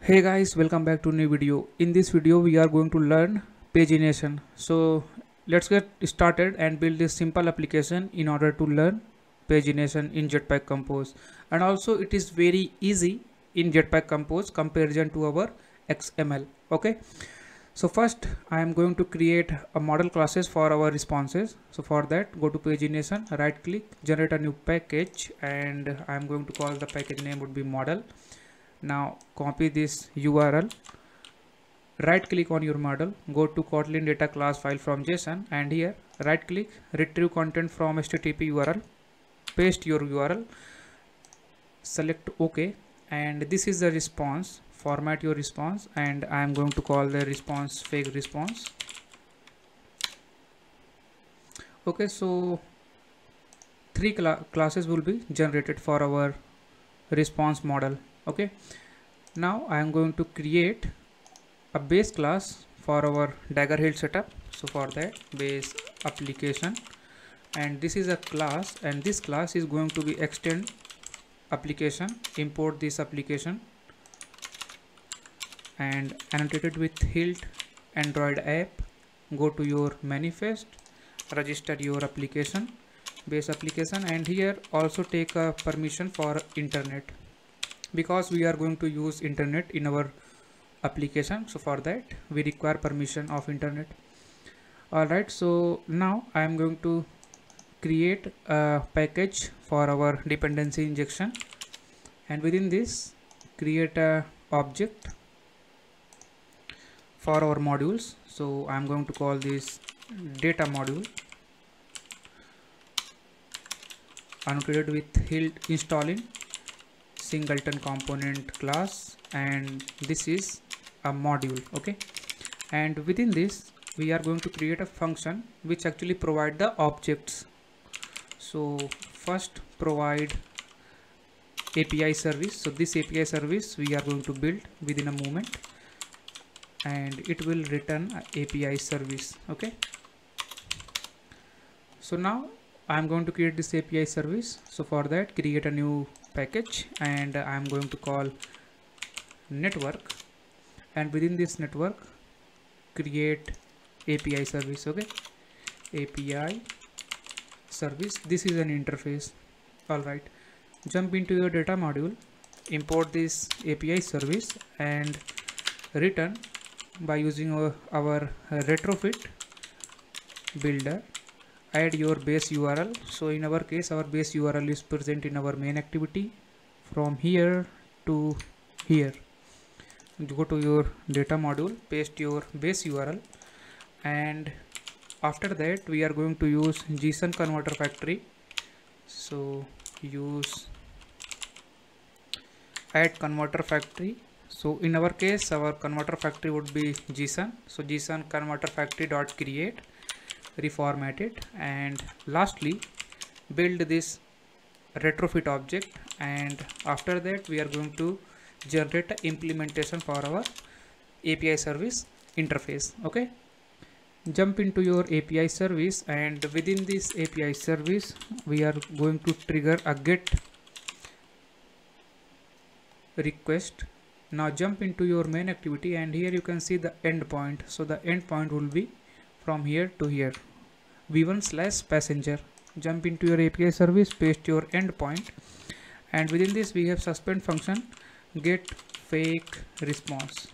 Hey guys, welcome back to new video. In this video we are going to learn pagination. So let's get started and build this simple application in order to learn pagination in Jetpack Compose. And also it is very easy in Jetpack Compose comparison to our XML. Okay, so first I am going to create a model classes for our responses. So for that, go to pagination, right click, generate a new package, and I am going to call the package name would be model. Now copy this URL, right click on your model, go to Kotlin data class file from JSON, and here right click, retrieve content from HTTP URL, paste your URL, select OK, and this is the response. Format your response, and I am going to call the response fake response. Okay, so three classes will be generated for our response model. Okay, now I am going to create a base class for our Dagger Hill setup. So for that, base application, and this is a class, and this class is going to be extend application. Import this application and annotated with Hilt Android app. Go to your manifest, register your application, base application, and here also take a permission for internet, because we are going to use internet in our application. So for that we require permission of internet. Alright, so now I am going to create a package for our dependency injection, and within this create a object for our modules. So I am going to call this data module, annotated with Hilt installing singleton component class, and this is a module. Okay, and within this we are going to create a function which actually provide the objects. So first provide API service. So this API service we are going to build within a moment, and it will return a API service. Okay, so now I am going to create this API service. So for that, create a new package, and I am going to call network, and within this network create API service. Okay, API service, this is an interface. All right, jump into your data module, import this API service, and return by using our retrofit builder. Add your base URL. So in our case, our base URL is present in our main activity. From here to here, go to your data module, paste your base URL, and after that we are going to use JSON converter factory. So use add converter factory. So in our case, our converter factory would be JSON. So JSON converter factory dot create, reformat it, and lastly build this retrofit object, and after that we are going to generate an implementation for our API service interface. Okay, jump into your API service, and within this API service we are going to trigger a get request. Now jump into your main activity, and here you can see the endpoint. So the endpoint will be from here to here, v1/passenger. Jump into your API service, paste your endpoint, and within this we have suspend function get fake response.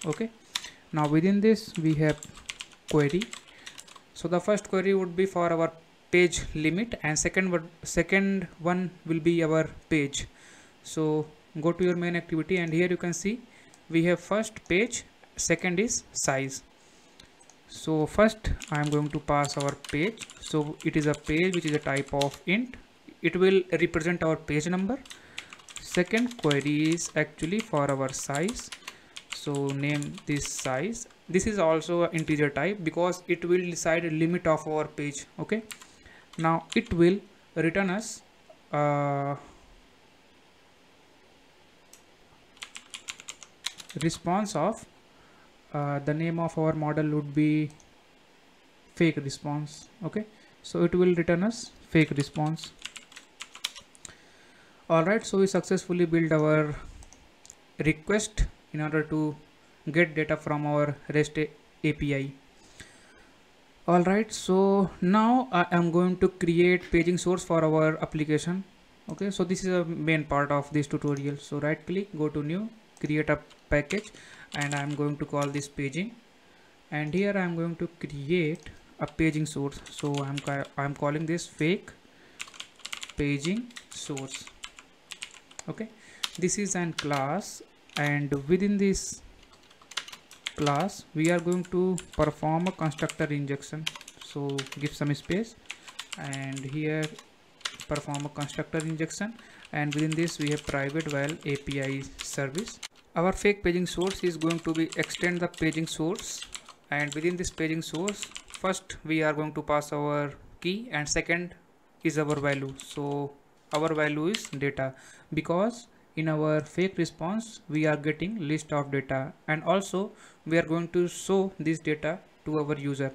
Okay, now within this we have query. So the first query would be for our page limit, and second one will be our page. So go to your main activity, and here you can see we have first page, second is size. So first I am going to pass our page. So it is a page which is a type of int. It will represent our page number. Second query is actually for our size. So name this size. This is also an integer type because it will decide a limit of our page. Okay, now it will return us response of the name of our model would be fake response. Okay, so it will return us fake response. Alright, so we successfully built our request in order to get data from our REST API. Alright, so now I am going to create paging source for our application. Okay, so this is a main part of this tutorial. So right click, go to new, create a package, and I am going to call this paging, and here I am going to create a paging source. So I'm calling this fake paging source. Okay, this is an class, and within this class we are going to perform a constructor injection. So give some space, and here perform a constructor injection, and within this we have private val API service. Our fake paging source is going to be extend the paging source, and within this paging source, first we are going to pass our key, and second is our value. So our value is data, because in our fake response we are getting list of data, and also we are going to show this data to our user.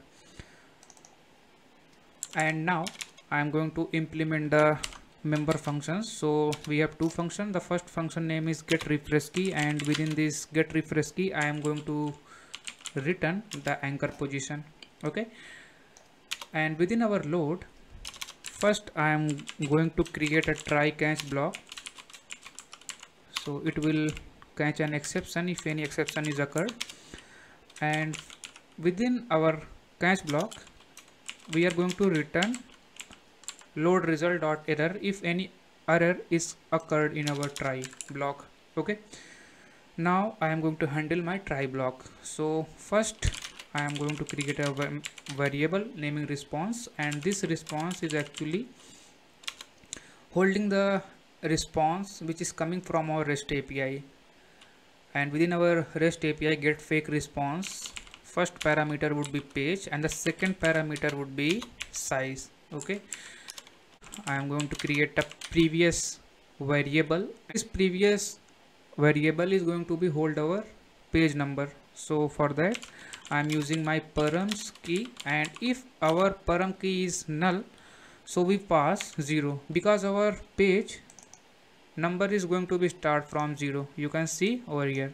And now I am going to implement the member functions. So we have two functions. The first function name is get refresh key, and within this get refresh key I am going to return the anchor position. Okay, and within our load, first I am going to create a try catch block. So it will catch an exception if any exception is occurred, and within our catch block we are going to return load result dot error if any error is occurred in our try block. Okay, now I am going to handle my try block. So first I am going to create a variable naming response, and this response is actually holding the response which is coming from our REST API. And within our REST API get fake response, first parameter would be page and the second parameter would be size. Okay, I am going to create a previous variable. This previous variable is going to be hold our page number. So for that I am using my params key, and if our param key is null, so we pass 0, because our page number is going to be start from 0. You can see over here.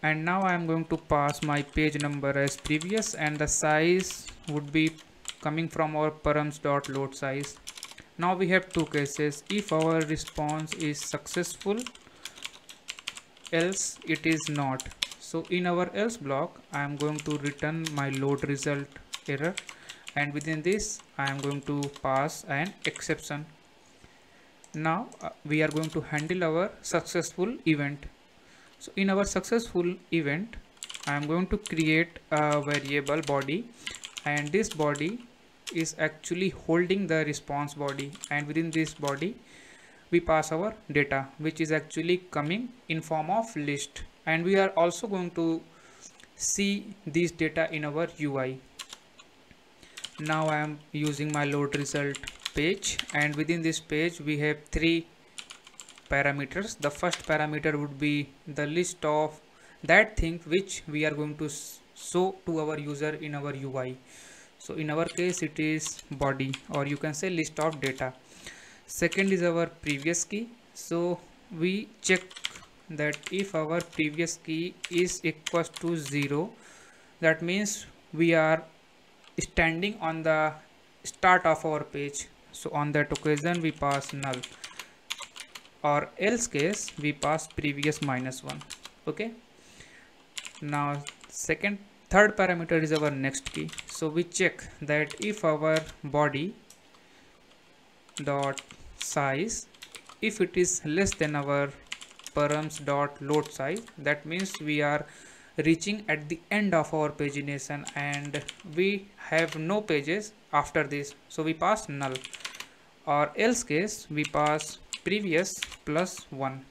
And now I am going to pass my page number as previous, and the size would be coming from our params.load size. Now we have two cases. If our response is successful, else it is not. So in our else block I am going to return my load result error, and within this I am going to pass an exception. Now we are going to handle our successful event. So in our successful event I am going to create a variable body, and this body is actually holding the response body, and within this body we pass our data, which is actually coming in form of list, and we are also going to see this data in our UI. Now I am using my load result page, and within this page we have three parameters. The first parameter would be the list of that thing which we are going to show to our user in our UI. So in our case it is body, or you can say list of data. Second is our previous key. So we check that if our previous key is equals to 0, that means we are standing on the start of our page. So on that occasion we pass null, or else case we pass previous -1. Okay, now third parameter is our next key. So we check that if our body dot size, if it is less than our params dot load size, that means we are reaching at the end of our pagination and we have no pages after this, so we pass null, or else case we pass previous +1.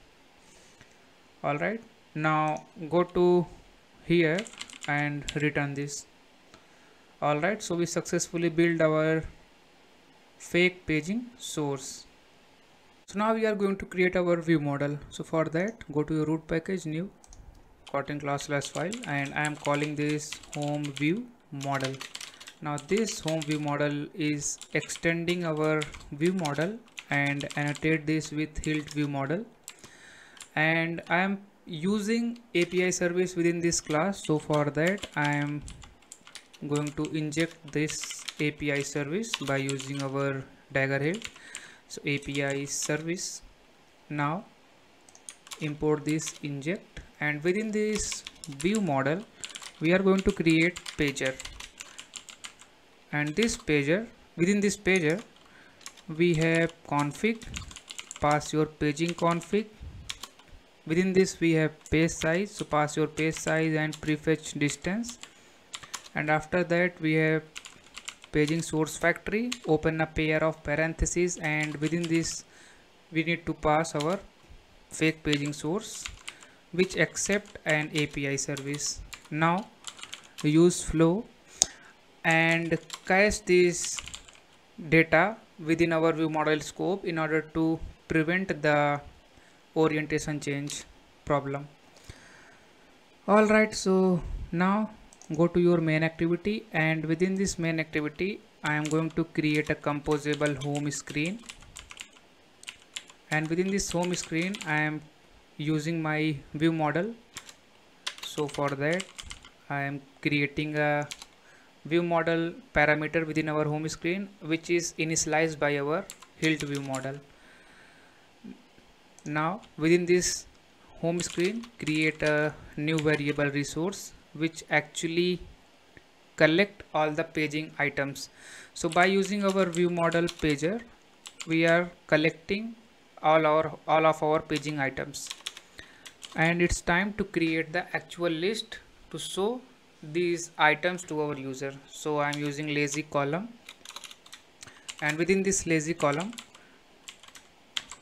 all right, now go to here and return this. all right, so we successfully build our fake paging source. So now we are going to create our view model. So for that go to your root package, new Kotlin class/file, and I am calling this home view model. Now this home view model is extending our view model, and annotate this with hilt view model. and I am using API service within this class. So for that I am going to inject this API service by using our dagger head. So API service, now import this inject, and within this view model we are going to create pager, and this pager, within this pager we have config, pass your paging config. Within this we have page size, so pass your page size and prefetch distance, and after that we have paging source factory, open a pair of parentheses, and within this we need to pass our fake paging source which accept an API service. Now use flow and cache this data within our view model scope in order to prevent the orientation change problem. Alright, so now go to your main activity, and within this main activity I am going to create a composable home screen, and within this home screen I am using my view model. So for that I am creating a view model parameter within our home screen which is initialized by our hilt view model. Now within this home screen create a new variable resource which actually collect all the paging items. So by using our view model pager we are collecting all of our paging items, and it's time to create the actual list to show these items to our user. So I am using lazycolumn, and within this lazycolumn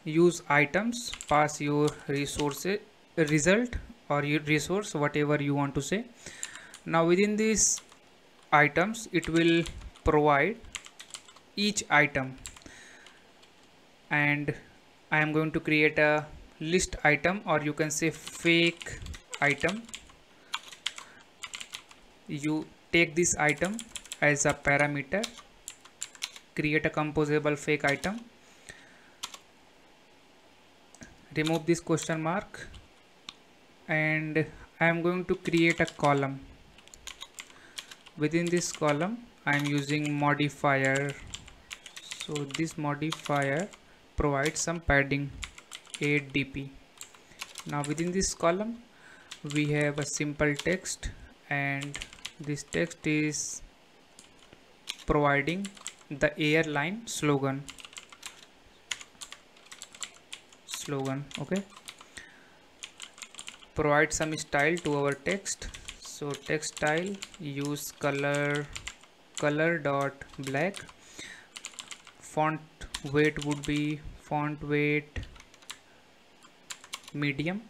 use items, pass your resources result or your resource, whatever you want to say. Now within these items it will provide each item, and I am going to create a list item, or you can say fake item. You take this item as a parameter, create a composable fake item, remove this question mark, and I am going to create a column. Within this column I am using modifier, so this modifier provides some padding 8 dp. Now within this column we have a simple text, and this text is providing the airline slogan. Okay, provide some style to our text. So text style, use color dot black, font weight would be font weight medium.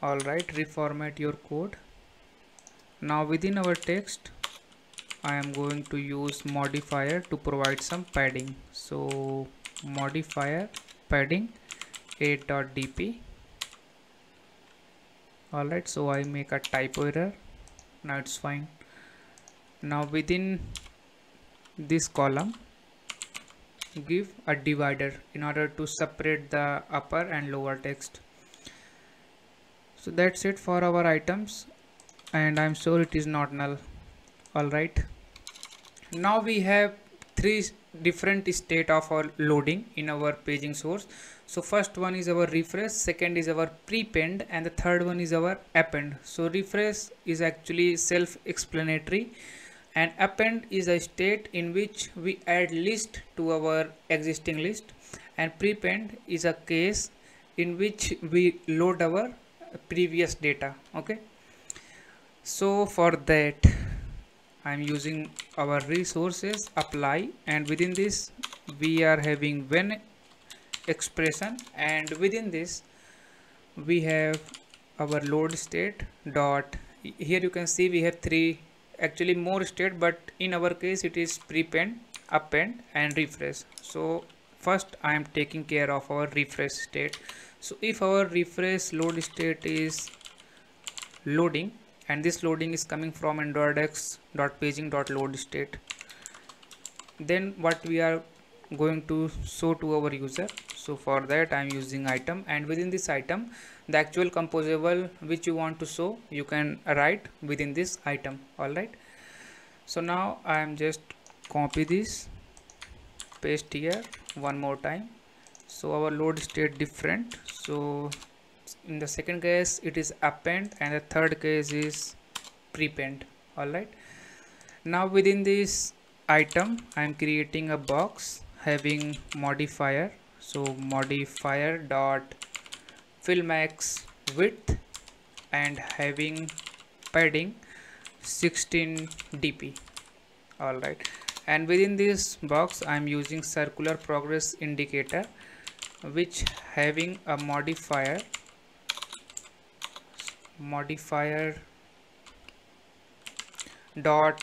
Alright, reformat your code. Now within our text I am going to use modifier to provide some padding. So modifier padding 8.dp. Alright, so I make a typo error. Now it's fine. Now within this column give a divider in order to separate the upper and lower text. So that's it for our items, and I'm sure it is not null. Alright, now we have three different state of our loading in our paging source. So first one is our refresh, second is our prepend, and the third one is our append. So refresh is actually self-explanatory, and append is a state in which we add list to our existing list, and prepend is a case in which we load our previous data. Okay, so for that I am using our resources apply, and within this we are having when expression, and within this we have our load state dot. Here you can see we have three, actually more state, but in our case it is prepend, append and refresh. So first I am taking care of our refresh state. So if our refresh load state is loading, and this loading is coming from andorid.paging.load state, then what we are going to show to our user. So for that I'm using item, and within this item the actual composable which you want to show you can write within this item. Alright, so now I am just copy this, paste here one more time. So our load state different, so in the second case it is append and the third case is prepend. Alright, now within this item I am creating a box having modifier. So modifier dot fill max width and having padding 16 dp. Alright, and within this box I am using circular progress indicator which having a modifier dot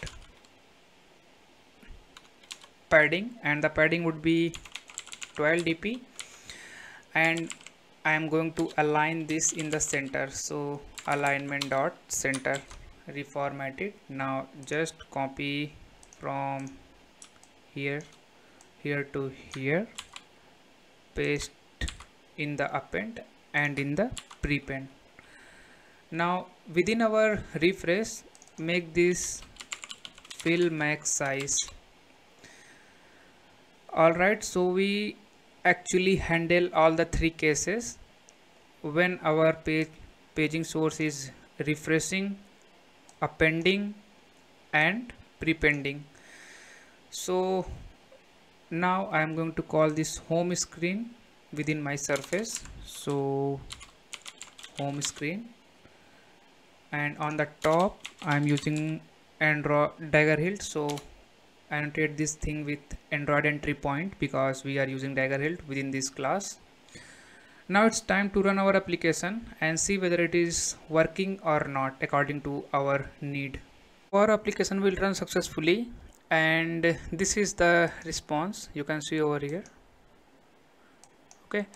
padding, and the padding would be 12 dp, and I am going to align this in the center. So alignment dot center, reformat it. Now just copy from here to here, paste in the append and in the prepend. Now within our refresh, make this fill max size. Alright, so we actually handle all the three cases when our paging source is refreshing, appending and prepending. So now I am going to call this home screen within my surface. So home screen, and on the top I am using Android dagger hilt. So annotate this thing with Android entry point because we are using dagger hilt within this class. Now it's time to run our application and see whether it is working or not according to our need. Our application will run successfully, and this is the response you can see over here. Okay,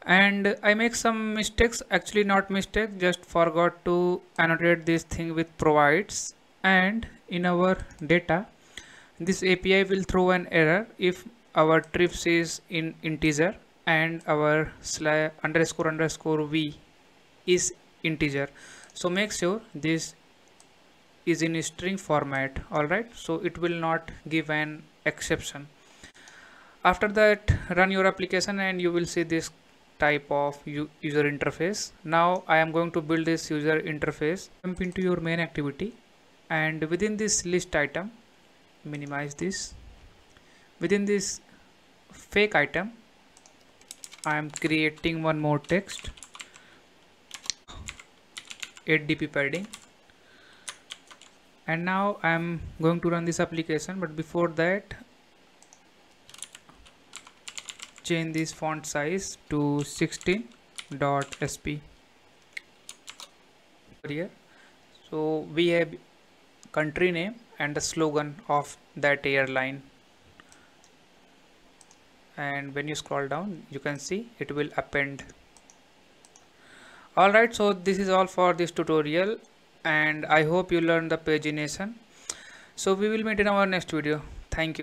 and I make some mistakes, actually not mistake, just forgot to annotate this thing with provides, and in our data this API will throw an error if our trips is in integer and our __ v is integer. So make sure this is in string format. Alright, so it will not give an exception. After that, run your application and you will see this type of user interface. Now I am going to build this user interface. Jump into your main activity, and within this list item, minimize this. Within this fake item I am creating one more text, 8 dp padding, and now I am going to run this application. But before that, change this font size to 16.sp here. So we have country name and the slogan of that airline, and when you scroll down you can see it will append. Alright, so this is all for this tutorial, and I hope you learned the pagination. So we will meet in our next video. Thank you.